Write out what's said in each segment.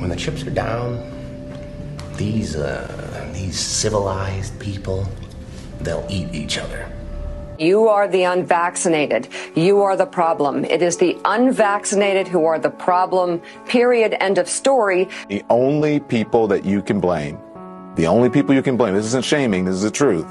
When the chips are down, these civilized people, they'll eat each other. You are the unvaccinated. You are the problem. It is the unvaccinated who are the problem, period, end of story. The only people that you can blame, this isn't shaming, this is the truth.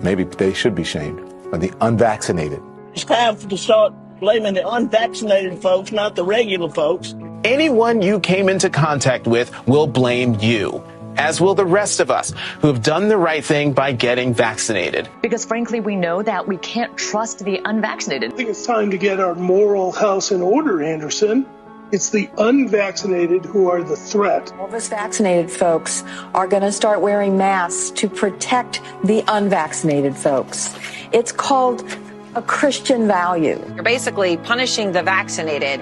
Maybe they should be shamed, are the unvaccinated. It's time to start blaming the unvaccinated folks, not the regular folks. Anyone you came into contact with will blame you, as will the rest of us who have done the right thing by getting vaccinated. Because frankly, we know that we can't trust the unvaccinated. I think it's time to get our moral house in order, Anderson. It's the unvaccinated who are the threat. All of us vaccinated folks are going to start wearing masks to protect the unvaccinated folks. It's called a Christian value. You're basically punishing the vaccinated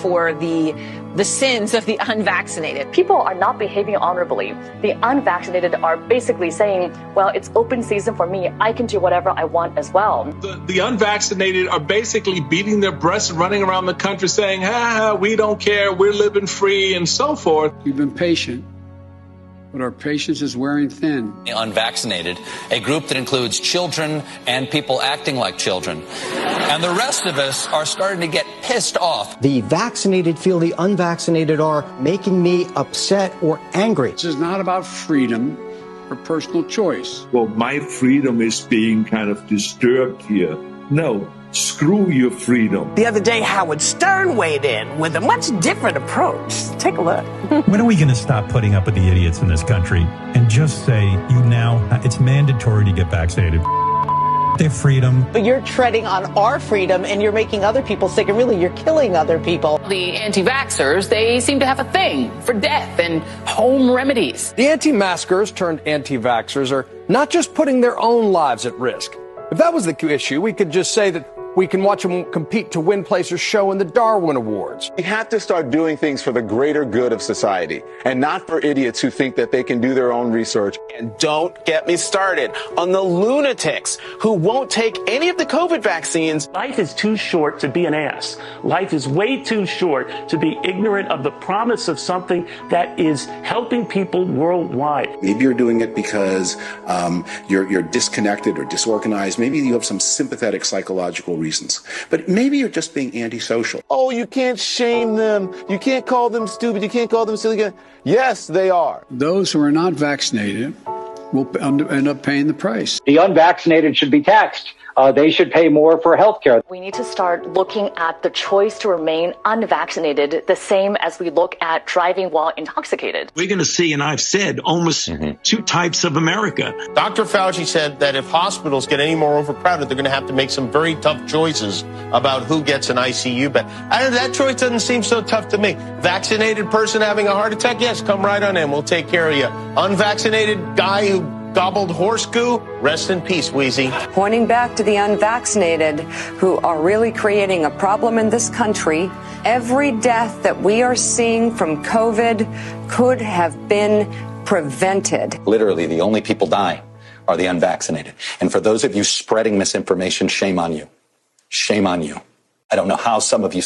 for the sins of the unvaccinated. People are not behaving honorably. The unvaccinated are basically saying, well, it's open season for me. I can do whatever I want as well. The unvaccinated are basically beating their breasts and running around the country saying, we don't care, we're living free, and so forth. We've been patient, but our patience is wearing thin. The unvaccinated, a group that includes children and people acting like children. And the rest of us are starting to get pissed off. The vaccinated feel the unvaccinated are making me upset or angry. This is not about freedom or personal choice. Well, my freedom is being kind of disturbed here. No. Screw your freedom. The other day, Howard Stern weighed in with a much different approach. Take a look. When are we going to stop putting up with the idiots in this country and just say, it's mandatory to get vaccinated? Their freedom. But you're treading on our freedom and you're making other people sick, and really you're killing other people. The anti-vaxxers, they seem to have a thing for death and home remedies. The anti-maskers turned anti-vaxxers are not just putting their own lives at risk. If that was the issue, we could just say that we can watch them compete to win place or show in the Darwin Awards. We have to start doing things for the greater good of society and not for idiots who think that they can do their own research. And don't get me started on the lunatics who won't take any of the COVID vaccines. Life is too short to be an ass. Life is way too short to be ignorant of the promise of something that is helping people worldwide. Maybe you're doing it because you're disconnected or disorganized. Maybe you have some sympathetic psychological reasons. But maybe you're just being antisocial. Oh, you can't shame them. You can't call them stupid. You can't call them silly. Yes, they are. Those who are not vaccinated will end up paying the price. The unvaccinated should be taxed. They should pay more for health care. We need to start looking at the choice to remain unvaccinated the same as we look at driving while intoxicated. We're going to see, and I've said, almost two types of America. Dr. Fauci said that if hospitals get any more overcrowded, they're going to have to make some very tough choices about who gets an ICU bed. That choice doesn't seem so tough to me. Vaccinated person having a heart attack, yes, come right on in. We'll take care of you. Unvaccinated guy who gobbled horse goo, rest in peace, Wheezy. Pointing back to the unvaccinated who are really creating a problem in this country, every death that we are seeing from COVID could have been prevented. Literally, the only people dying are the unvaccinated. And for those of you spreading misinformation, shame on you. Shame on you. I don't know how some of you